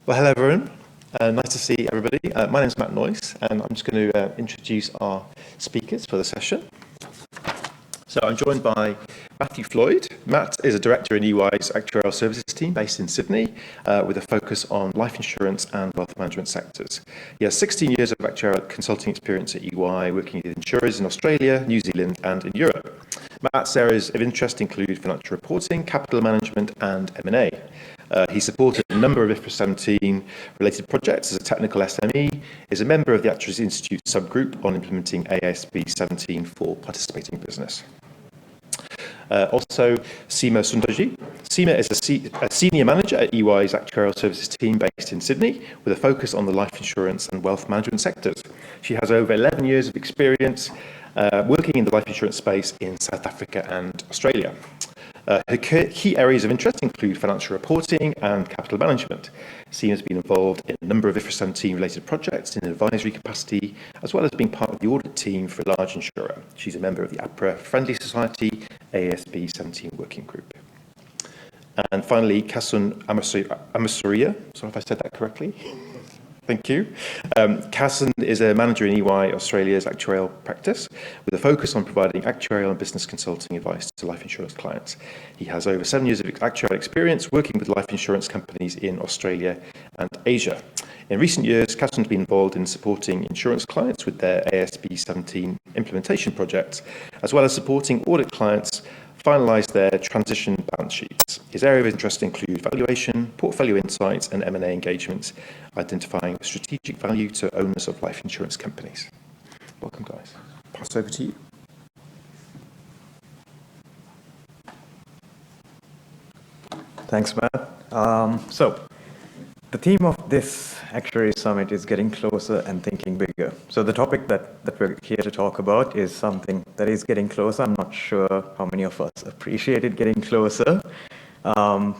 Well, hello everyone. Nice to see everybody. My name is Matt Noyce, and I'm just going to introduce our speakers for the session. So I'm joined by Matthew Floyd. Matt is a director in EY's Actuarial Services team based in Sydney, with a focus on life insurance and wealth management sectors. He has 16 years of actuarial consulting experience at EY, working with insurers in Australia, New Zealand, and in Europe. Matt's areas of interest include financial reporting, capital management, and M&A. He supported a number of IFRS 17 related projects as a technical SME, is a member of the Actuaries Institute subgroup on implementing AASB 17 for participating business. Also, Seema Sundarji. Seema is a senior manager at EY's Actuarial Services team based in Sydney, with a focus on the life insurance and wealth management sectors. She has over 11 years of experience working in the life insurance space in South Africa and Australia. Her key areas of interest include financial reporting and capital management. Seema has been involved in a number of IFRS 17 related projects in an advisory capacity, as well as being part of the audit team for a large insurer. She's a member of the APRA Friendly Society AASB 17 working group. And finally, Kasun Amasuria, sorry if I said that correctly. Thank you. Kasun is a manager in EY Australia's actuarial practice, with a focus on providing actuarial and business consulting advice to life insurance clients. He has over 7 years of actuarial experience working with life insurance companies in Australia and Asia. In recent years, Kasun has been involved in supporting insurance clients with their AASB 17 implementation projects, as well as supporting audit clients finalise their transition balance sheets. His area of interest include valuation, portfolio insights, and M&A engagements, identifying strategic value to owners of life insurance companies. Welcome, guys. Pass over to you. Thanks, Matt. So, the theme of this Actuaries Summit is getting closer and thinking bigger. So the topic that we're here to talk about is something that is getting closer. I'm not sure how many of us appreciate it getting closer. Sorry,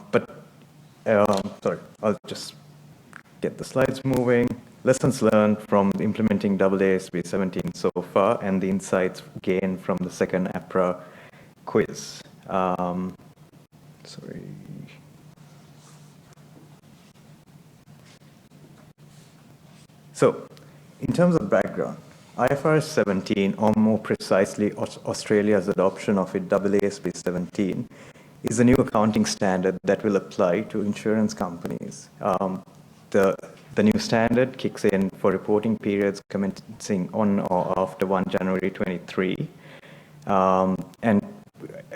I'll just get the slides moving. Lessons learned from implementing AASB 17 so far, and the insights gained from the second APRA quiz. So, in terms of background, IFRS 17, or more precisely Australia's adoption of it, AASB 17, is a new accounting standard that will apply to insurance companies. The new standard kicks in for reporting periods commencing on or after 1 January 23. And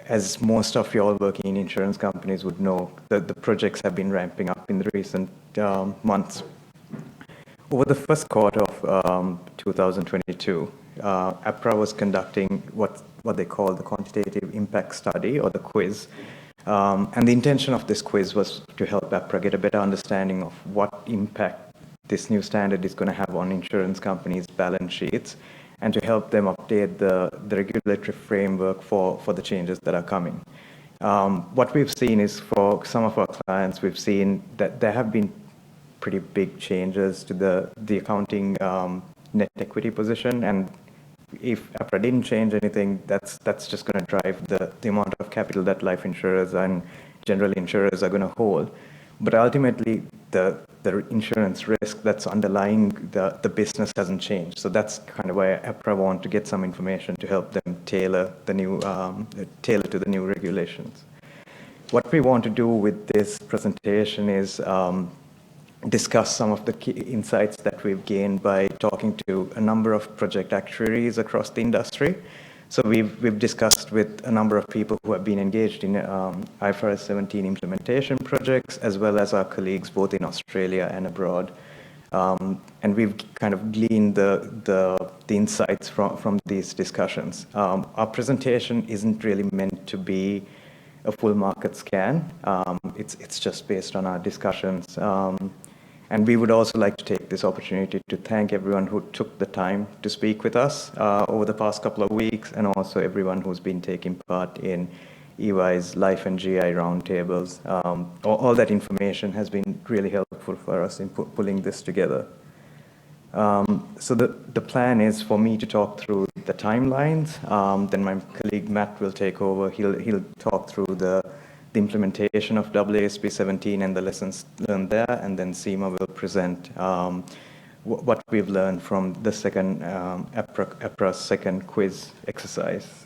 as most of you all working in insurance companies would know, the projects have been ramping up in the recent months. Over the first quarter of 2022, APRA was conducting what they call the quantitative impact study, or the quiz. And the intention of this quiz was to help APRA get a better understanding of what impact this new standard is going to have on insurance companies' balance sheets, and to help them update the regulatory framework for the changes that are coming. What we've seen is, for some of our clients, we've seen that there have been pretty big changes to the accounting net equity position, and if APRA didn't change anything, that's just going to drive the amount of capital that life insurers and general insurers are going to hold. But ultimately, the insurance risk that's underlying the business hasn't changed. So that's kind of where APRA want to get some information to help them tailor to the new regulations. What we want to do with this presentation is discuss some of the key insights that we've gained by talking to a number of project actuaries across the industry. So we've discussed with a number of people who have been engaged in IFRS 17 implementation projects, as well as our colleagues both in Australia and abroad. And we've kind of gleaned the insights from these discussions. Our presentation isn't really meant to be a full market scan. It's just based on our discussions. And we would also like to take this opportunity to thank everyone who took the time to speak with us over the past couple of weeks, and also everyone who's been taking part in EY's Life and GI roundtables. All that information has been really helpful for us in pulling this together. So the plan is for me to talk through the timelines, then my colleague Matt will take over. He'll talk through the the implementation of AASB 17 and the lessons learned there, and then Seema will present what we've learned from the second APRA's second quiz exercise.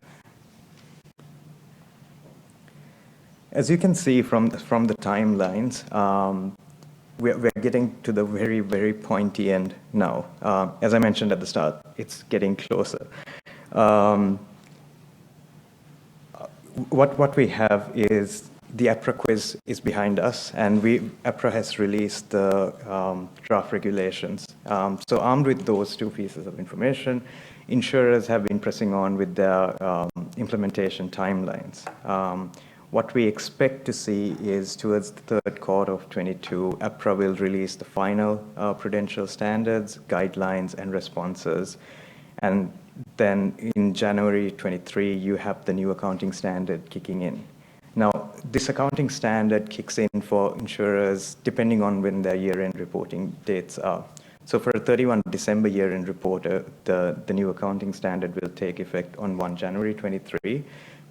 As you can see from the timelines, we're getting to the very, very pointy end now. As I mentioned at the start, it's getting closer. What we have is the APRA quiz is behind us, and APRA has released the draft regulations. So armed with those two pieces of information, insurers have been pressing on with their implementation timelines. What we expect to see is towards the third quarter of 22, APRA will release the final prudential standards, guidelines, and responses. And then in January 23, you have the new accounting standard kicking in. Now, this accounting standard kicks in for insurers depending on when their year-end reporting dates are. So for a 31 December year-end reporter, the new accounting standard will take effect on 1 January 23,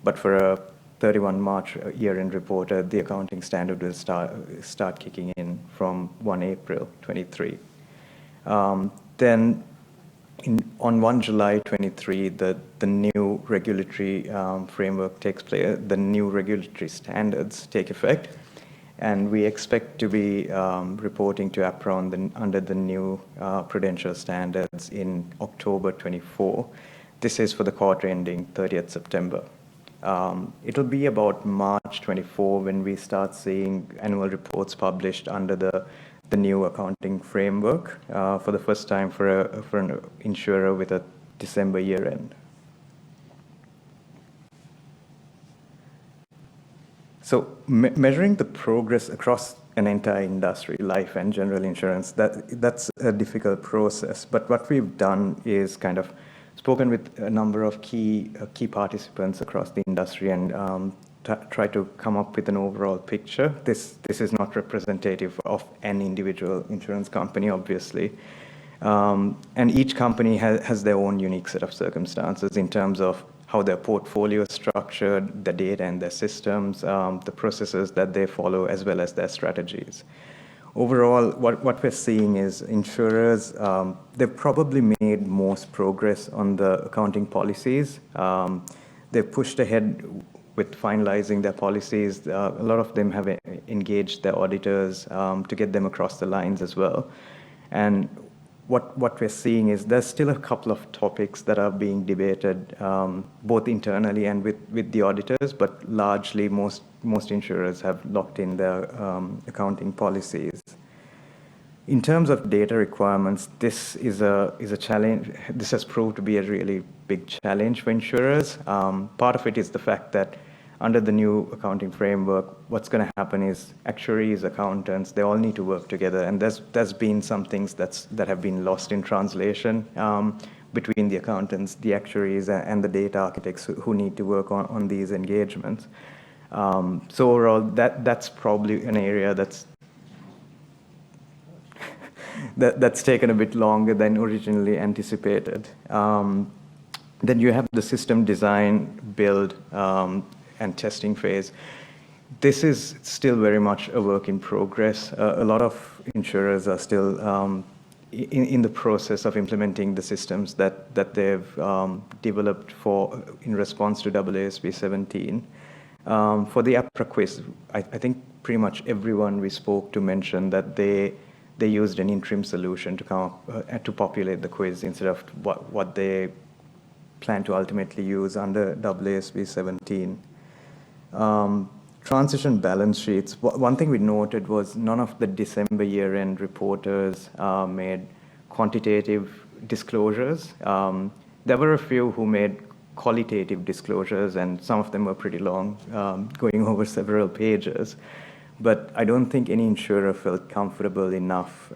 but for a 31 March year-end reporter, the accounting standard will start kicking in from 1 April 23. Then on 1 July 23, the new regulatory framework takes place, the new regulatory standards take effect, and we expect to be reporting to APRA under the new prudential standards in October 24. This is for the quarter ending 30th September. It'll be about March 24 when we start seeing annual reports published under the new accounting framework for the first time for an insurer with a December year end. So measuring the progress across an entire industry, life and general insurance, that's a difficult process. But what we've done is kind of spoken with a number of key participants across the industry and try to come up with an overall picture. This is not representative of an individual insurance company, obviously. And each company has their own unique set of circumstances in terms of how their portfolio is structured, the data and their systems, the processes that they follow, as well as their strategies. Overall, what we're seeing is insurers, they've probably made most progress on the accounting policies. They've pushed ahead with finalizing their policies. A lot of them have engaged their auditors to get them across the lines as well. And what we're seeing is there's still a couple of topics that are being debated both internally and with the auditors, but largely most insurers have locked in their accounting policies. In terms of data requirements, this is a challenge. This has proved to be a really big challenge for insurers. Part of it is the fact that under the new accounting framework, what's going to happen is actuaries, accountants, they all need to work together. And there's been some things that have been lost in translation between the accountants, the actuaries, and the data architects who need to work on these engagements. So overall, that's probably an area that's taken a bit longer than originally anticipated. Then you have the system design, build, and testing phase. This is still very much a work in progress. A lot of insurers are still in the process of implementing the systems that they've developed in response to AASB 17. For the APRA quiz, I think pretty much everyone we spoke to mentioned that they used an interim solution to come up to populate the quiz instead of what they plan to ultimately use under AASB 17. Transition balance sheets. One thing we noted was none of the December year-end reporters made quantitative disclosures. There were a few who made qualitative disclosures, and some of them were pretty long, going over several pages. But I don't think any insurer felt comfortable enough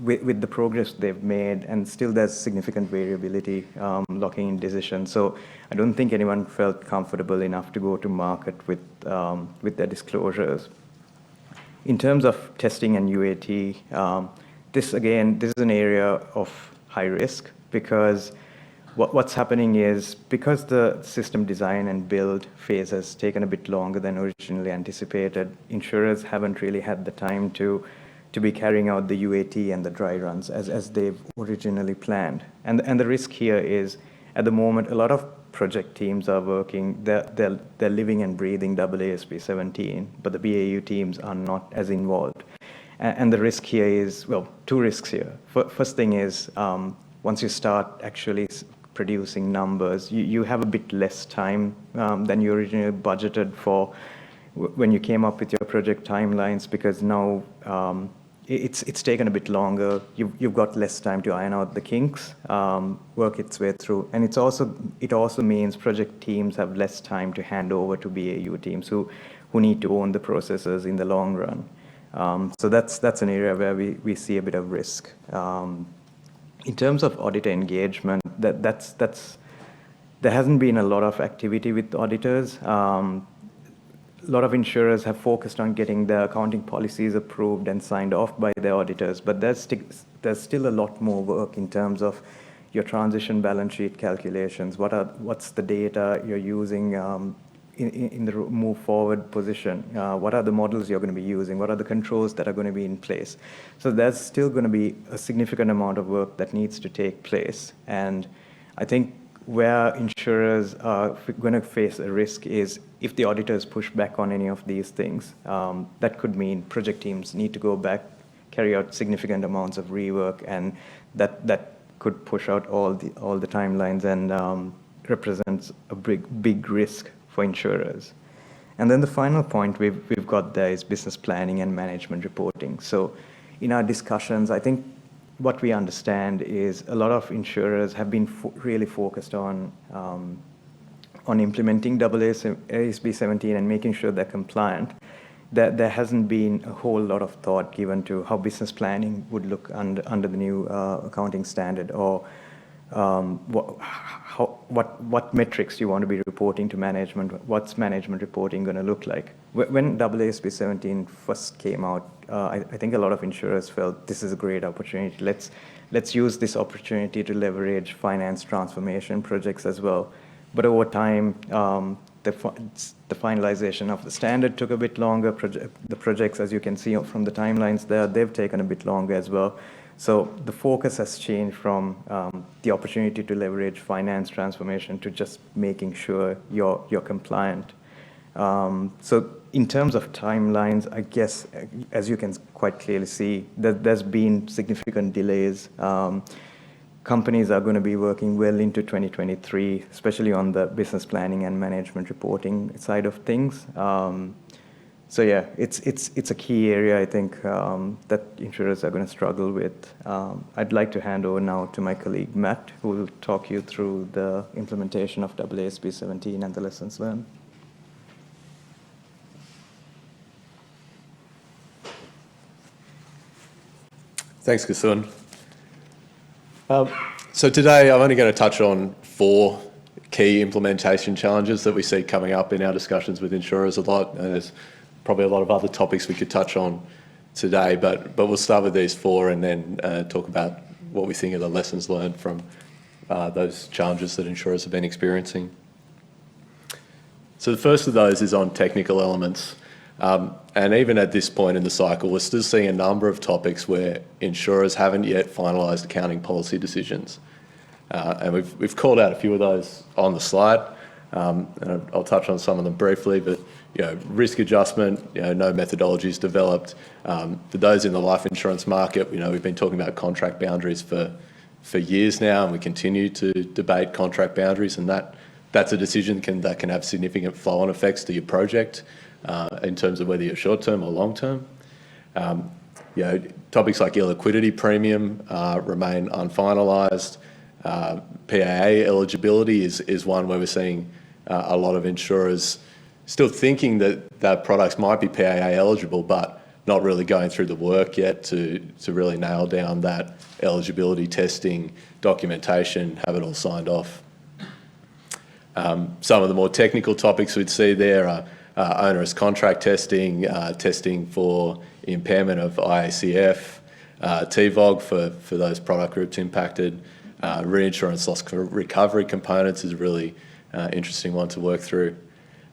with the progress they've made, and still there's significant variability locking in decisions. So I don't think anyone felt comfortable enough to go to market with their disclosures. In terms of testing and UAT, this is an area of high risk because What's happening is, because the system design and build phase has taken a bit longer than originally anticipated, insurers haven't really had the time to be carrying out the UAT and the dry runs as they've originally planned. And the risk here is, at the moment, a lot of project teams are working, they're living and breathing AASB 17, but the BAU teams are not as involved. And the risk here is, well, two risks here. First thing is, once you start actually producing numbers, you have a bit less time than you originally budgeted for when you came up with your project timelines, because now it's taken a bit longer. You've got less time to iron out the kinks, work its way through, and it also means project teams have less time to hand over to BAU teams who need to own the processes in the long run. So that's an area where we see a bit of risk. In terms of auditor engagement, there hasn't been a lot of activity with auditors. A lot of insurers have focused on getting their accounting policies approved and signed off by their auditors, but there's still a lot more work in terms of your transition balance sheet calculations. What's the data you're using in the move forward position? What are the models you're going to be using? What are the controls that are going to be in place? So there's still going to be a significant amount of work that needs to take place. And I think where insurers are going to face a risk is if the auditors push back on any of these things. That could mean project teams need to go back, carry out significant amounts of rework, and that could push out all the timelines and represents a big risk for insurers. And then the final point we've got there is business planning and management reporting. So in our discussions, I think what we understand is a lot of insurers have been really focused on implementing AASB 17 and making sure they're compliant. There hasn't been a whole lot of thought given to how business planning would look under the new accounting standard, or what metrics you want to be reporting to management. What's management reporting going to look like? When AASB 17 first came out, I think a lot of insurers felt this is a great opportunity. Let's use this opportunity to leverage finance transformation projects as well. But over time, the finalization of the standard took a bit longer. The projects, as you can see from the timelines there, they've taken a bit longer as well. So the focus has changed from the opportunity to leverage finance transformation to just making sure you're compliant. So in terms of timelines, I guess, as you can quite clearly see, there's been significant delays. Companies are going to be working well into 2023, especially on the business planning and management reporting side of things. So yeah, it's a key area, I think, that insurers are going to struggle with. I'd like to hand over now to my colleague Matt, who will talk you through the implementation of AASB 17 and the lessons learned. Thanks, Kasun. So today I'm only going to touch on 4 key implementation challenges that we see coming up in our discussions with insurers a lot, and there's probably a lot of other topics we could touch on today, but we'll start with these 4 and then talk about what we think are the lessons learned from those challenges that insurers have been experiencing. So the first of those is on technical elements. And even at this point in the cycle, we're still seeing a number of topics where insurers haven't yet finalised accounting policy decisions. And we've called out a few of those on the slide, and I'll touch on some of them briefly, but risk adjustment, no methodologies developed. For those in the life insurance market, we've been talking about contract boundaries for years now, and we continue to debate contract boundaries, and that's a decision that can have significant flow-on effects to your project in terms of whether you're short-term or long-term. Topics like illiquidity premium remain unfinalised. PAA eligibility is one where we're seeing a lot of insurers still thinking that products might be PAA eligible, but not really going through the work yet to really nail down that eligibility testing, documentation, have it all signed off. Some of the more technical topics we'd see there are onerous contract testing, testing for impairment of IACF, TVOG for those product groups impacted, reinsurance loss recovery components is a really interesting one to work through.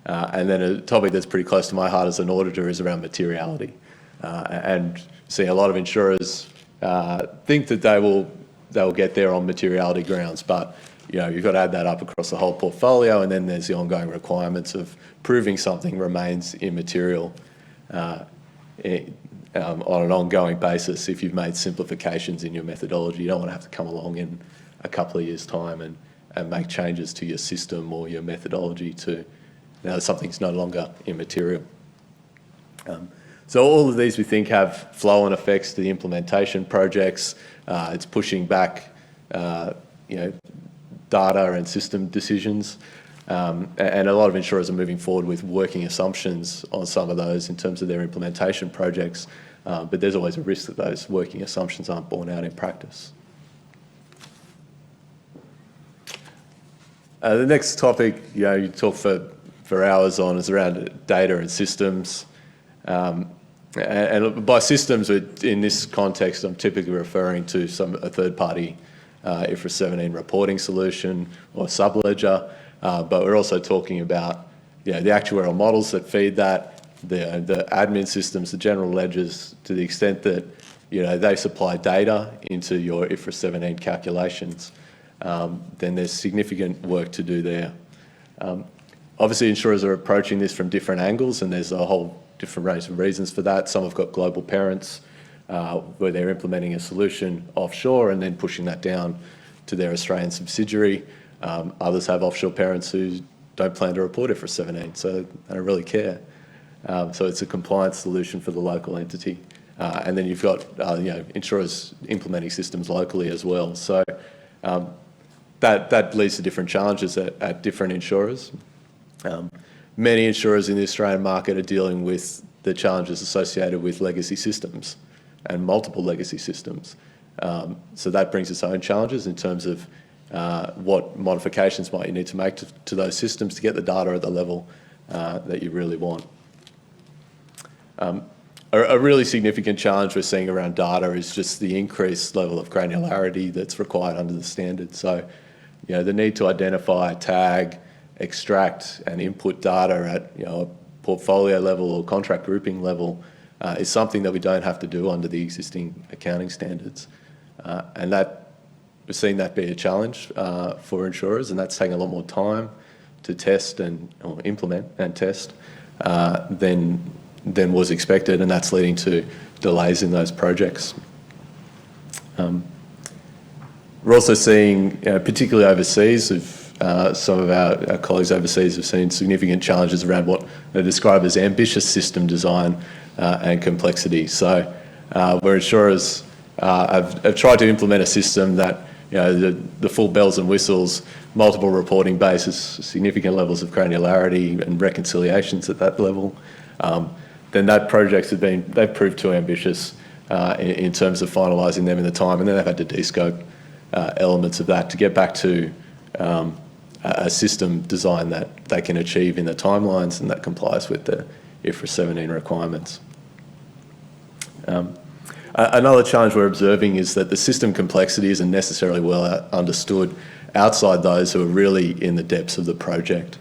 And then a topic that's pretty close to my heart as an auditor is around materiality. And seeing a lot of insurers think that they'll get there on materiality grounds, but you've got to add that up across the whole portfolio, and then there's the ongoing requirements of proving something remains immaterial on an ongoing basis. If you've made simplifications in your methodology, you don't want to have to come along in a couple of years' time and make changes to your system or your methodology to something's no longer immaterial. So all of these we think have flow-on effects to the implementation projects. It's pushing back data and system decisions. And a lot of insurers are moving forward with working assumptions on some of those in terms of their implementation projects. But there's always a risk that those working assumptions aren't borne out in practice. The next topic, you talk for hours on, is around data and systems. And by systems, in this context, I'm typically referring to a third-party IFRS 17 reporting solution or subledger, but we're also talking about the actuarial models that feed that, the admin systems, the general ledgers, to the extent that they supply data into your IFRS 17 calculations. Then there's significant work to do there. Obviously, insurers are approaching this from different angles, and there's a whole different range of reasons for that. Some have got global parents where they're implementing a solution offshore and then pushing that down to their Australian subsidiary. Others have offshore parents who don't plan to report IFRS 17, so they don't really care. So it's a compliance solution for the local entity. And then you've got insurers implementing systems locally as well. So that leads to different challenges at different insurers. Many insurers in the Australian market are dealing with the challenges associated with legacy systems and multiple legacy systems. So that brings its own challenges in terms of what modifications might you need to make to those systems to get the data at the level that you really want. A really significant challenge we're seeing around data is just the increased level of granularity that's required under the standard. So, the need to identify, tag, extract and input data at a portfolio level or contract grouping level is something that we don't have to do under the existing accounting standards. And that we're seeing that be a challenge for insurers, and that's taking a lot more time to test or implement and test than was expected, and that's leading to delays in those projects. We're also seeing, particularly overseas, some of our colleagues overseas have seen significant challenges around what they describe as ambitious system design and complexity. So where insurers have tried to implement a system that the full bells and whistles, multiple reporting bases, significant levels of granularity and reconciliations at that level, then that projects they've proved too ambitious in terms of finalising them in the time, and then they've had to de-scope elements of that to get back to a system design that they can achieve in the timelines and that complies with the IFRS 17 requirements. Another challenge we're observing is that the system complexity isn't necessarily well understood outside those who are really in the depths of the project.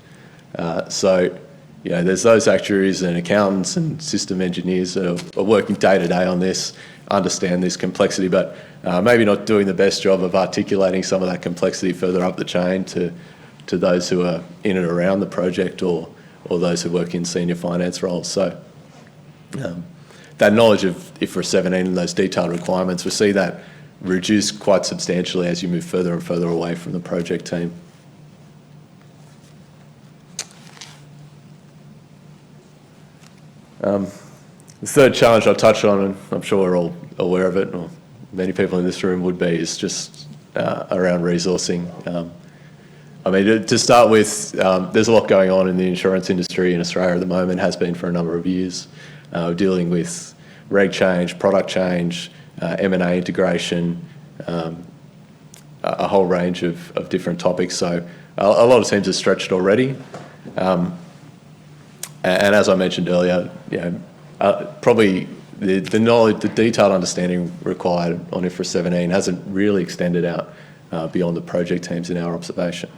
So there's those actuaries and accountants and system engineers that are working day to day on this, understand this complexity, but maybe not doing the best job of articulating some of that complexity further up the chain to those who are in and around the project or those who work in senior finance roles. So that knowledge of IFRS 17 and those detailed requirements, we see that reduce quite substantially as you move further and further away from the project team. The third challenge I'll touch on, and I'm sure we're all aware of it, or many people in this room would be, is just around resourcing. To start with, there's a lot going on in the insurance industry in Australia at the moment, has been for a number of years. We're dealing with reg change, product change, M&A integration, a whole range of different topics. So a lot of teams are stretched already. And as I mentioned earlier, probably the knowledge, the detailed understanding required on IFRS 17 hasn't really extended out beyond the project teams in our observation.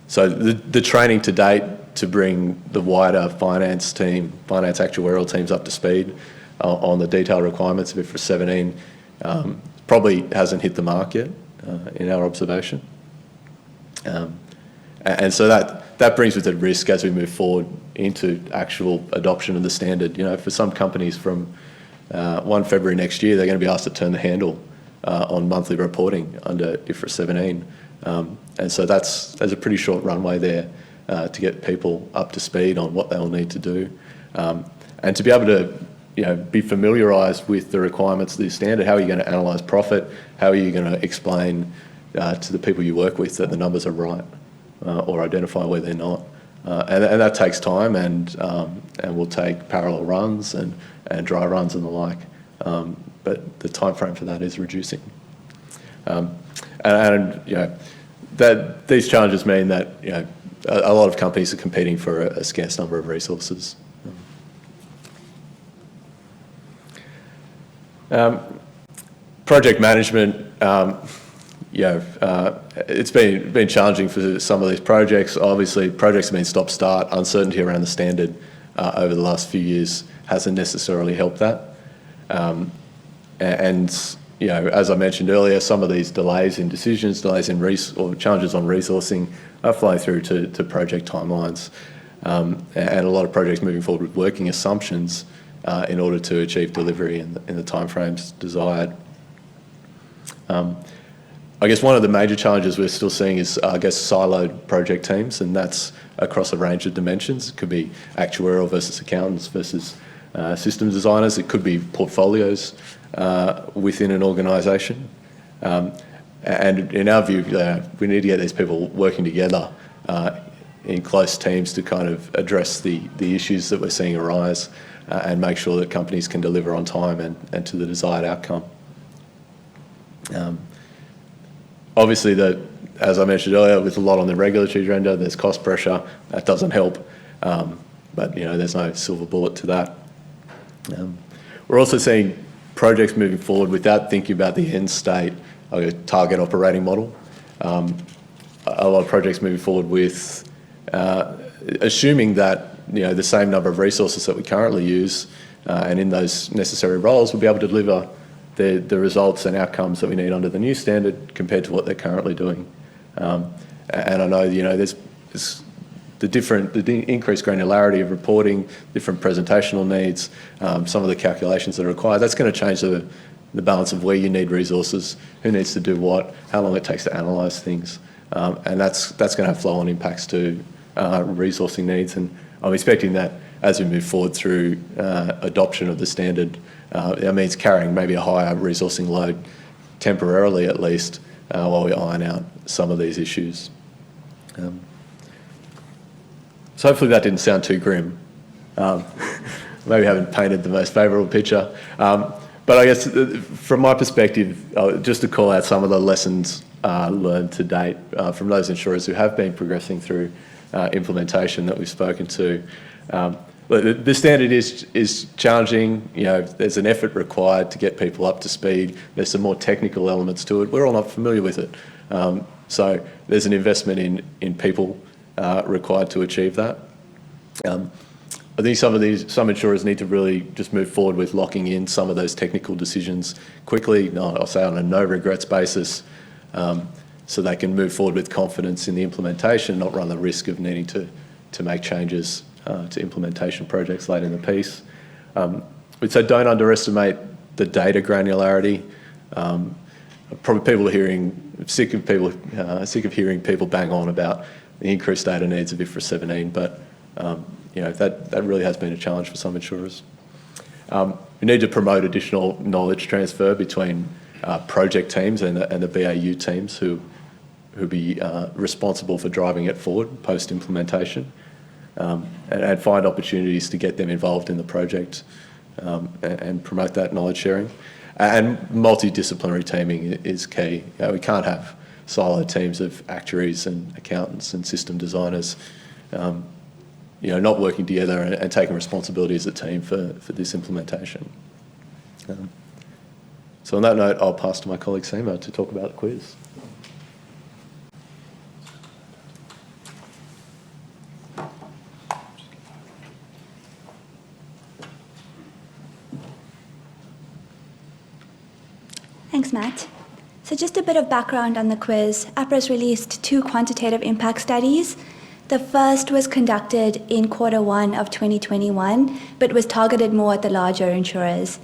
So the training to date to bring the wider finance actuarial teams up to speed on the detailed requirements of IFRS 17 probably hasn't hit the mark yet in our observation. And so that brings with it risk as we move forward into actual adoption of the standard. You know, for some companies from 1 February next year, they're going to be asked to turn the handle on monthly reporting under IFRS 17. And so there's a pretty short runway there to get people up to speed on what they'll need to do. And to be able to be familiarised with the requirements of the standard. How are you going to analyse profit? How are you going to explain to the people you work with that the numbers are right or identify where they're not? And that takes time and will take parallel runs and dry runs and the like. But the time frame for that is reducing. That these challenges mean that a lot of companies are competing for a scarce number of resources. Project management, it's been challenging for some of these projects. Obviously, projects have been stop-start. Uncertainty around the standard over the last few years hasn't necessarily helped that. As I mentioned earlier, some of these delays in decisions, delays in or challenges on resourcing are flowing through to project timelines. And a lot of projects moving forward with working assumptions in order to achieve delivery in the timeframes desired. I guess one of the major challenges we're still seeing is, siloed project teams, and that's across a range of dimensions. It could be actuarial versus accountants versus system designers. It could be portfolios within an organisation. And in our view, we need to get these people working together in close teams to kind of address the issues that we're seeing arise and make sure that companies can deliver on time and to the desired outcome. Obviously, as I mentioned earlier, with a lot on the regulatory agenda, there's cost pressure. That doesn't help, but there's no silver bullet to that. We're also seeing projects moving forward without thinking about the end state, like a target operating model. A lot of projects moving forward with assuming that the same number of resources that we currently use and in those necessary roles will be able to deliver the results and outcomes that we need under the new standard compared to what they're currently doing. And I know there's the increased granularity of reporting, different presentational needs, some of the calculations that are required. That's going to change the balance of where you need resources, who needs to do what, how long it takes to analyse things, and that's going to have flow-on impacts to resourcing needs. And I'm expecting that as we move forward through adoption of the standard, that means carrying maybe a higher resourcing load temporarily at least while we iron out some of these issues. So hopefully that didn't sound too grim. Maybe I haven't painted the most favourable picture. But I guess from my perspective, just to call out some of the lessons learned to date from those insurers who have been progressing through implementation that we've spoken to. The standard is challenging. There's an effort required to get people up to speed. There's some more technical elements to it. We're all not familiar with it. So there's an investment in people required to achieve that. I think some insurers need to really just move forward with locking in some of those technical decisions quickly. I'll say on a no regrets basis, so they can move forward with confidence in the implementation, not run the risk of needing to make changes to implementation projects late in the piece. We'd say don't underestimate the data granularity. Probably people are sick of hearing people bang on about the increased data needs of IFRS 17, but that really has been a challenge for some insurers. We need to promote additional knowledge transfer between project teams and the BAU teams who be responsible for driving it forward post-implementation, and find opportunities to get them involved in the project and promote that knowledge sharing. And multidisciplinary teaming is key. We can't have siloed teams of actuaries and accountants and system designers not working together and taking responsibility as a team for this implementation. So on that note, I'll pass to my colleague Seema to talk about the quiz. Thanks, Matt. So just a bit of background on the quiz. APRA has released 2 quantitative impact studies. The first was conducted in Q1 of 2021, but was targeted more at the larger insurers.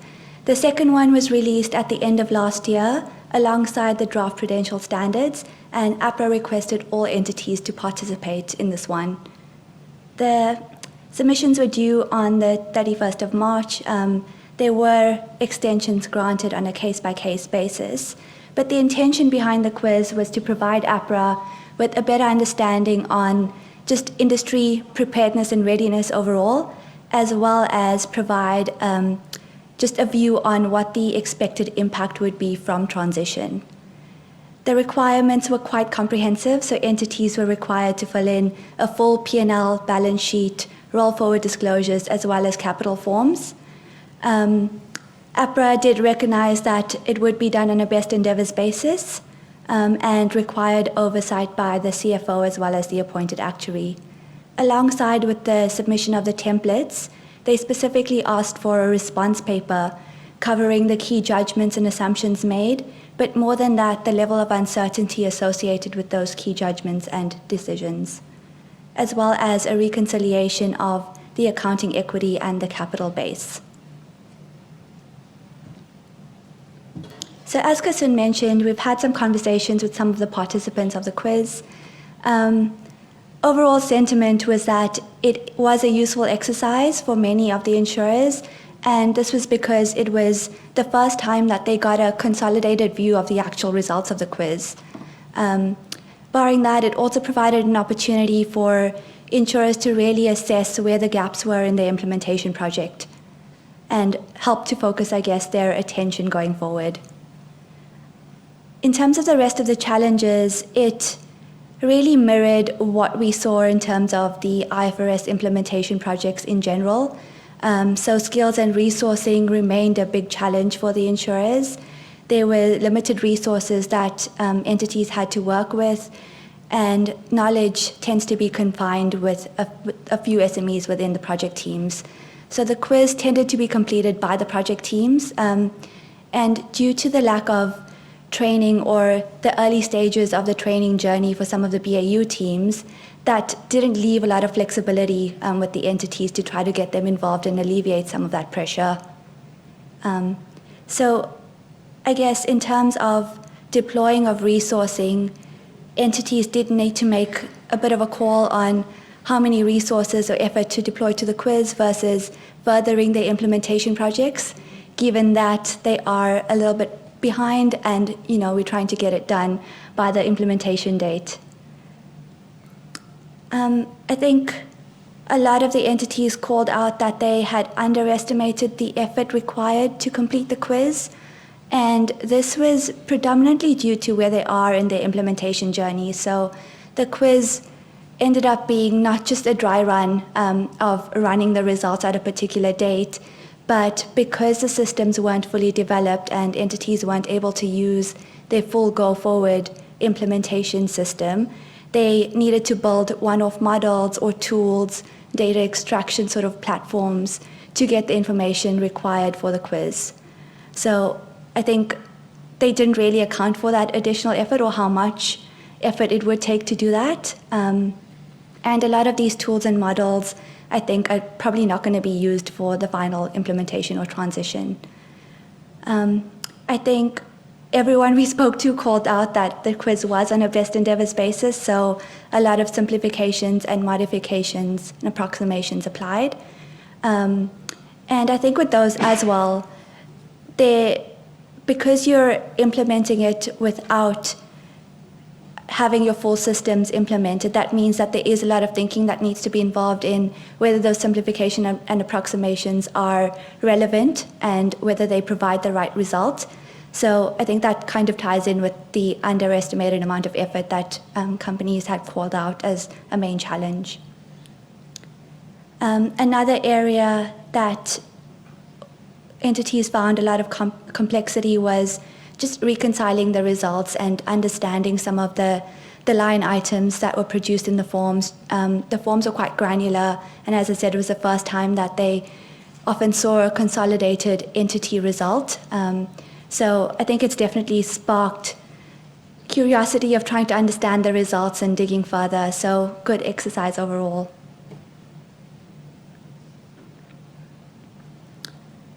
The second one was released at the end of last year, alongside the draft prudential standards, and APRA requested all entities to participate in this one. The submissions were due on the 31st of March. There were extensions granted on a case-by-case basis, but the intention behind the quiz was to provide APRA with a better understanding on just industry preparedness and readiness overall, as well as provide just a view on what the expected impact would be from transition. The requirements were quite comprehensive, so entities were required to fill in a full P&L, balance sheet, roll forward disclosures, as well as capital forms. APRA did recognise that it would be done on a best endeavours basis and required oversight by the CFO as well as the appointed actuary. Alongside with the submission of the templates, they specifically asked for a response paper covering the key judgments and assumptions made, but more than that, the level of uncertainty associated with those key judgments and decisions, as well as a reconciliation of the accounting equity and the capital base. So as Kasun mentioned, we've had some conversations with some of the participants of the quiz. Overall sentiment was that it was a useful exercise for many of the insurers, and this was because it was the first time that they got a consolidated view of the actual results of the quiz. Barring that, it also provided an opportunity for insurers to really assess where the gaps were in their implementation project and help to focus, I guess, their attention going forward. In terms of the rest of the challenges, it really mirrored what we saw in terms of the IFRS implementation projects in general. So skills and resourcing remained a big challenge for the insurers. There were limited resources that entities had to work with, and knowledge tends to be confined with a few SMEs within the project teams. So the quiz tended to be completed by the project teams, and due to the lack of training or the early stages of the training journey for some of the BAU teams, that didn't leave a lot of flexibility with the entities to try to get them involved and alleviate some of that pressure. So I guess in terms of deploying of resourcing, entities did need to make a bit of a call on how many resources or effort to deploy to the quiz versus furthering their implementation projects, given that they are a little bit behind and we're trying to get it done by the implementation date. I think a lot of the entities called out that they had underestimated the effort required to complete the quiz, and this was predominantly due to where they are in their implementation journey. So the quiz ended up being not just a dry run of running the results at a particular date, but because the systems weren't fully developed and entities weren't able to use their full go-forward implementation system, they needed to build one-off models or tools, data extraction sort of platforms to get the information required for the quiz. So I think they didn't really account for that additional effort or how much effort it would take to do that. And a lot of these tools and models, I think, are probably not going to be used for the final implementation or transition. I think everyone we spoke to called out that the quiz was on a best endeavours basis, so a lot of simplifications and modifications and approximations applied. And I think with those as well, because you're implementing it without having your full systems implemented, that means that there is a lot of thinking that needs to be involved in whether those simplification and approximations are relevant and whether they provide the right result. So I think that kind of ties in with the underestimated amount of effort that companies had called out as a main challenge. Another area that entities found a lot of complexity was just reconciling the results and understanding some of the line items that were produced in the forms. The forms were quite granular, and as I said, it was the first time that they often saw a consolidated entity result. So I think it's definitely sparked curiosity of trying to understand the results and digging further. So good exercise overall.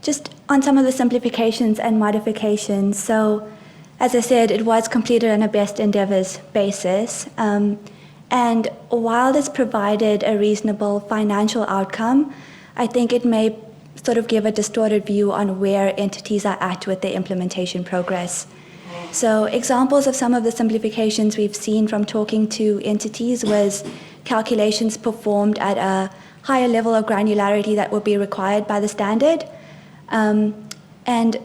Just on some of the simplifications and modifications. So as I said, it was completed on a best endeavours basis. And while this provided a reasonable financial outcome, I think it may sort of give a distorted view on where entities are at with their implementation progress. So examples of some of the simplifications we've seen from talking to entities was calculations performed at a higher level of granularity that would be required by the standard. And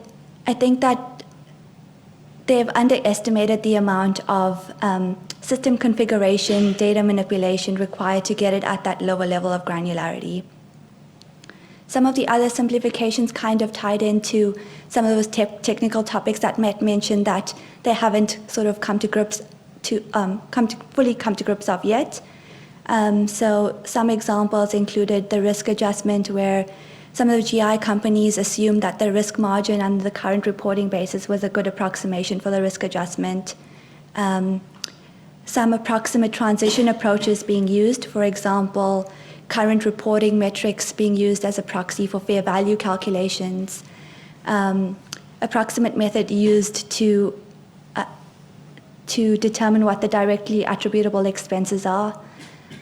I think that they've underestimated the amount of system configuration, data manipulation required to get it at that lower level of granularity. Some of the other simplifications kind of tied into some of those technical topics that Matt mentioned that they haven't sort of come to grips fully come to grips of yet. So some examples included the risk adjustment, where some of the GI companies assumed that the risk margin under the current reporting basis was a good approximation for the risk adjustment. Some approximate transition approaches being used, for example, current reporting metrics being used as a proxy for fair value calculations, approximate method used to determine what the directly attributable expenses are.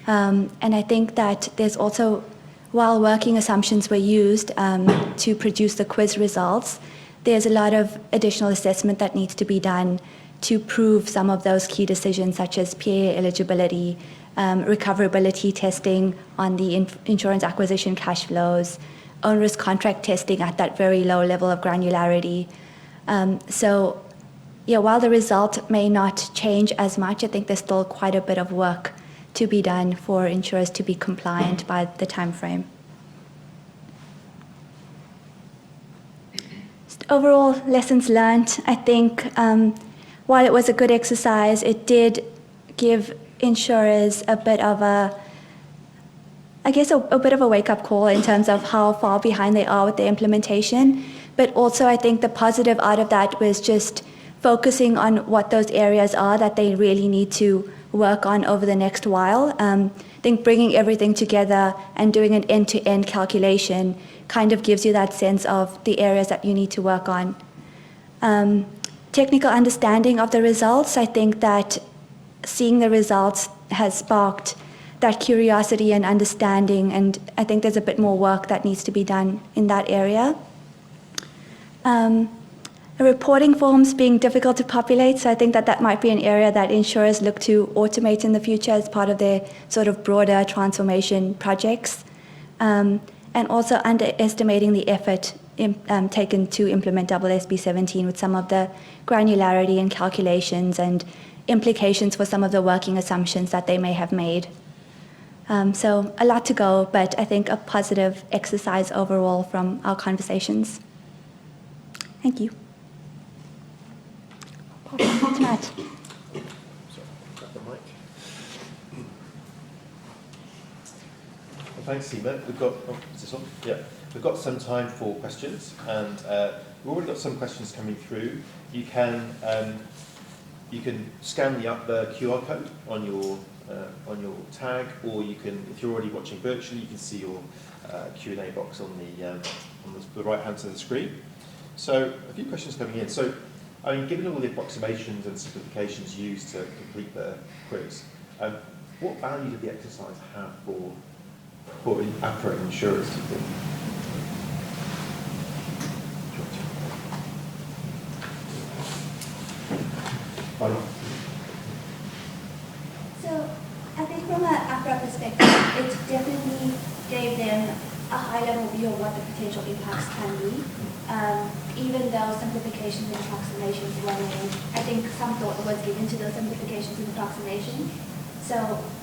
And I think that there's also, while working assumptions were used to produce the quiz results, there's a lot of additional assessment that needs to be done to prove some of those key decisions, such as PA eligibility, recoverability testing on the insurance acquisition cash flows, onerous contract testing at that very low level of granularity. So, yeah, while the result may not change as much, I think there's still quite a bit of work to be done for insurers to be compliant by the time frame. Overall, lessons learned. I think while it was a good exercise, it did give insurers a bit of a bit of a wake-up call in terms of how far behind they are with the implementation. But also, I think the positive out of that was just focusing on what those areas are that they really need to work on over the next while. I think bringing everything together and doing an end-to-end calculation kind of gives you that sense of the areas that you need to work on. Technical understanding of the results, I think that seeing the results has sparked that curiosity and understanding, and I think there's a bit more work that needs to be done in that area. The reporting forms being difficult to populate, so I think that might be an area that insurers look to automate in the future as part of their sort of broader transformation projects. And also underestimating the effort taken to implement AASB 17 with some of the granularity and calculations and implications for some of the working assumptions that they may have made. So a lot to go, but I think a positive exercise overall from our conversations. Thank you. That's Matt. Thanks, Seema. We've got some time for questions, and we've already got some questions coming through. You can scan the QR code on your tag, or you can, if you're already watching virtually, you can see your Q&A box on the right hand side of the screen. So a few questions coming in. So, I mean, given all the approximations and simplifications used to complete the quiz, what value did the exercise have for APRA insurers, do you think? So I think from an APRA perspective, it definitely gave them a high-level view of what the potential impacts can be. Even though simplifications and approximations were made, I think some thought was given to those simplifications and approximations. So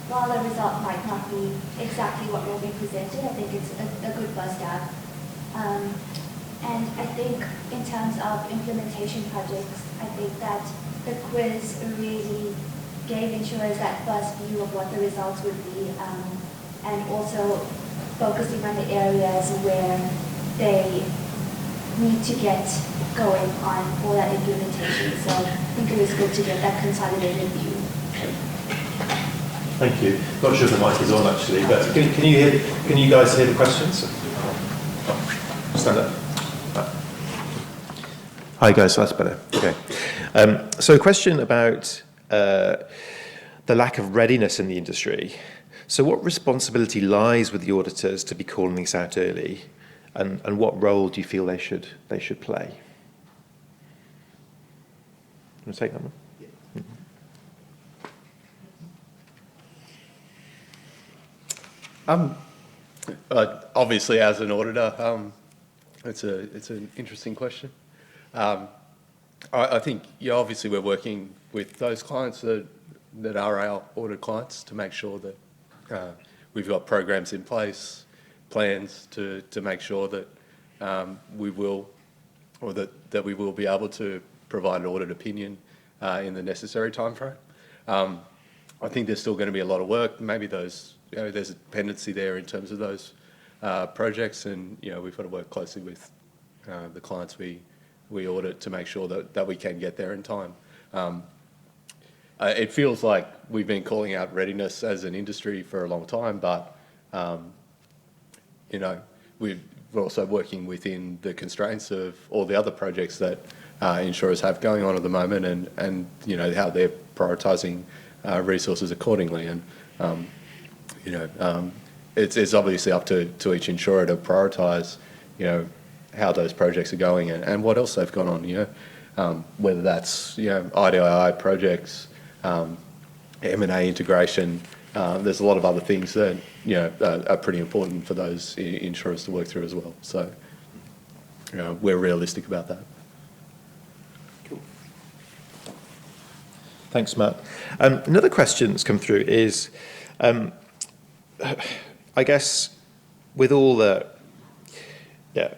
while the result might not be exactly what will be presented, I think it's a good first step. And I think in terms of implementation projects, I think that the quiz really gave insurers that first view of what the results would be, and also focusing on the areas where they need to get going on for that implementation. So I think it was good to get that consolidated view. Thank you. Not sure if the mic is on actually, but can you guys hear the questions? Stand up. Hi guys, that's better. Okay. So a question about the lack of readiness in the industry. So what responsibility lies with the auditors to be calling these out early, and what role do you feel they should play? You want to take that one? Obviously, as an auditor, it's an interesting question. I think, obviously we're working with those clients that are our audit clients to make sure that we've got programs in place, plans to make sure that we will be able to provide an audit opinion in the necessary timeframe. I think there's still going to be a lot of work. Maybe there's a dependency there in terms of those projects, and we've got to work closely with the clients we audit to make sure that we can get there in time. It feels like we've been calling out readiness as an industry for a long time, but we're also working within the constraints of all the other projects that insurers have going on at the moment, and how they're prioritising resources accordingly. And it's obviously up to each insurer to prioritise how those projects are going and what else they've got on, whether that's IDII projects, M&A integration. There's a lot of other things that are pretty important for those insurers to work through as well. So we're realistic about that. Cool. Thanks, Matt. Another question that's come through is, I guess, with all the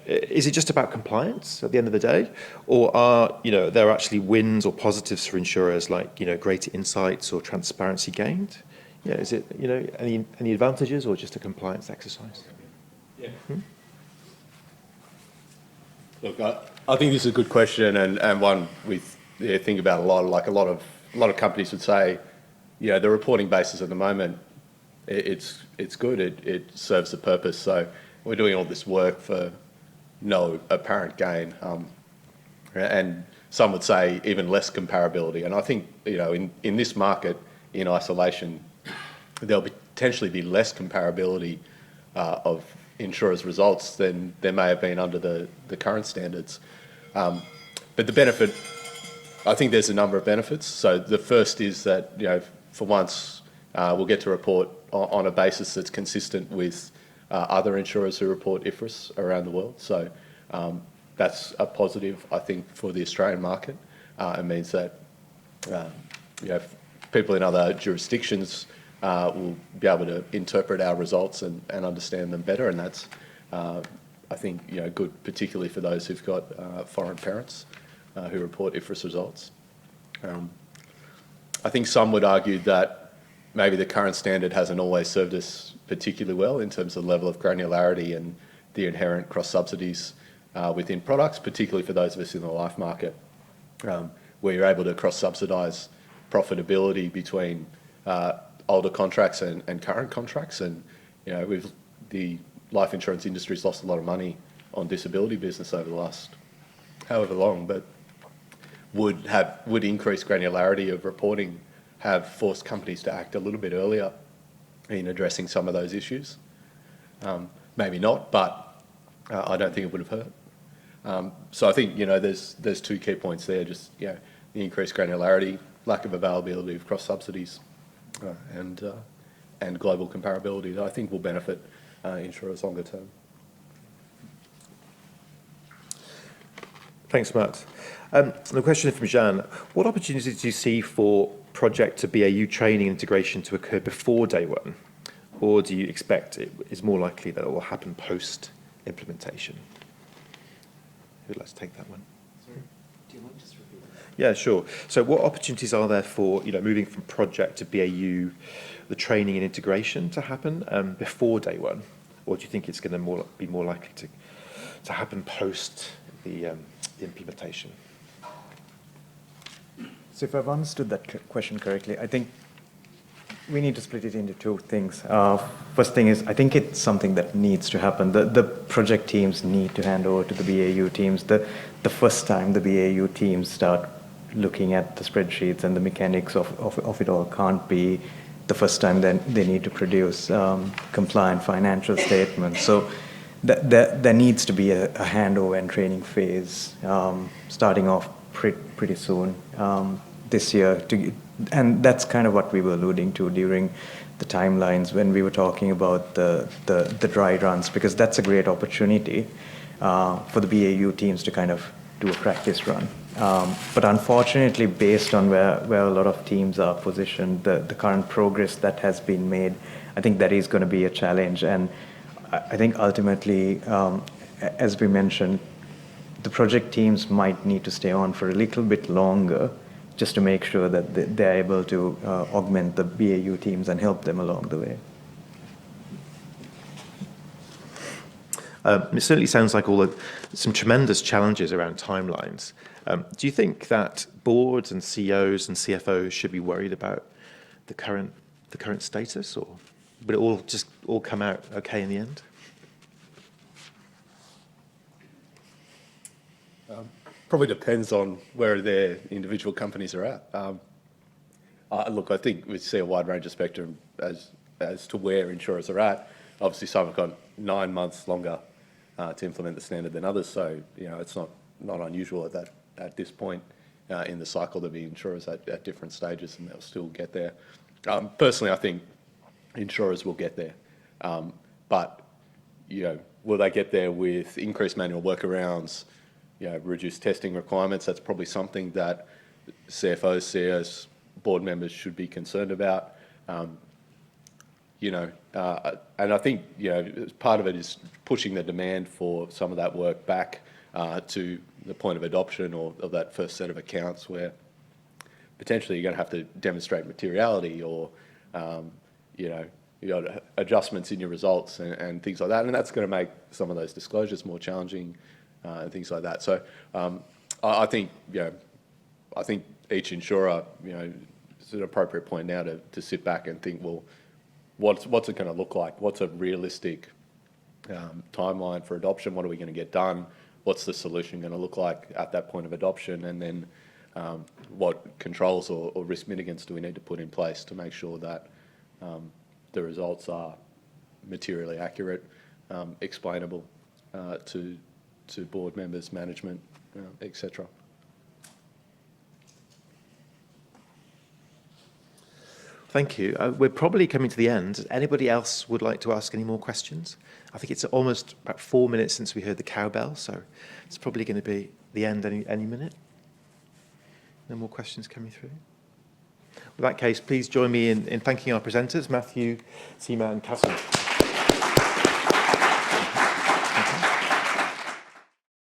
is it just about compliance at the end of the day, or are there actually wins or positives for insurers, like greater insights or transparency gained? Is it any advantages, or just a compliance exercise? Yeah. Look, I think this is a good question, and one we think about a lot. Like a lot of companies would say, the reporting basis at the moment, it's good. It serves the purpose. So we're doing all this work for no apparent gain, and some would say even less comparability. And I think in this market, in isolation, there'll potentially be less comparability of insurers' results than there may have been under the current standards. But the benefit, I think there's a number of benefits. So the first is that for once we'll get to report on a basis that's consistent with other insurers who report IFRS around the world. So that's a positive, I think, for the Australian market. It means that people in other jurisdictions will be able to interpret our results and understand them better, and that's, I think, good, particularly for those who've got foreign parents who report IFRS results. I think some would argue that maybe the current standard hasn't always served us particularly well in terms of the level of granularity and the inherent cross-subsidies within products, particularly for those of us in the life market, where you're able to cross-subsidise profitability between older contracts and current contracts. And the life insurance industry's lost a lot of money on disability business over the last however long, but would increase granularity of reporting have forced companies to act a little bit earlier in addressing some of those issues. Maybe not, but I don't think it would have hurt. So I think there's two key points there: just the increased granularity, lack of availability of cross subsidies, and global comparability that I think will benefit insurers longer term. Thanks, Matt. The question from Jean: what opportunities do you see for project to BAU training integration to occur before day one, or do you expect it is more likely that it will happen post implementation? Who'd like to take that one? Do you mind just repeating? Yeah, sure. So what opportunities are there for, moving from project to BAU, the training and integration to happen before day one? Or do you think it's going to be more likely to happen post the implementation? So if I've understood that question correctly, I think we need to split it into two things. First thing is, I think it's something that needs to happen. The project teams need to hand over to the BAU teams. The first time the BAU teams start looking at the spreadsheets and the mechanics of it all can't be the first time then they need to produce compliant financial statements. So there needs to be a handover and training phase starting off pretty soon this year. And that's kind of what we were alluding to during the timelines when we were talking about the dry runs, because that's a great opportunity for the BAU teams to kind of do a practice run. But unfortunately, based on where a lot of teams are positioned, the current progress that has been made, I think that is going to be a challenge. And I think ultimately, as we mentioned, the project teams might need to stay on for a little bit longer just to make sure that they're able to augment the BAU teams and help them along the way. It certainly sounds like some tremendous challenges around timelines. Do you think that boards and CEOs and CFOs should be worried about the current status, or would it all come out okay in the end? Probably depends on where their individual companies are at. Look, I think we see a wide range of spectrum as to where insurers are at. Obviously, some have got 9 months longer to implement the standard than others, so it's not unusual at this point in the cycle to be insurers at different stages, and they'll still get there. Personally, I think insurers will get there, but will they get there with increased manual workarounds? Reduced testing requirements, that's probably something that CFOs, CEOs, board members should be concerned about. And I think, part of it is pushing the demand for some of that work back to the point of adoption or of that first set of accounts where potentially you're going to have to demonstrate materiality or, you got adjustments in your results and things like that. And that's going to make some of those disclosures more challenging. And things like that. So I think each insurer, it's an appropriate point now to sit back and think, well, what's it going to look like? What's a realistic timeline for adoption? What are we going to get done? What's the solution going to look like at that point of adoption? And then what controls or risk mitigants do we need to put in place to make sure that the results are materially accurate, explainable to board members, management, etc. Thank you. We're probably coming to the end. Anybody else would like to ask any more questions? I think it's almost about 4 minutes since we heard the cowbell, so it's probably going to be the end any minute. No more questions coming through? In that case, please join me in thanking our presenters, Matthew, Seema and Kasim.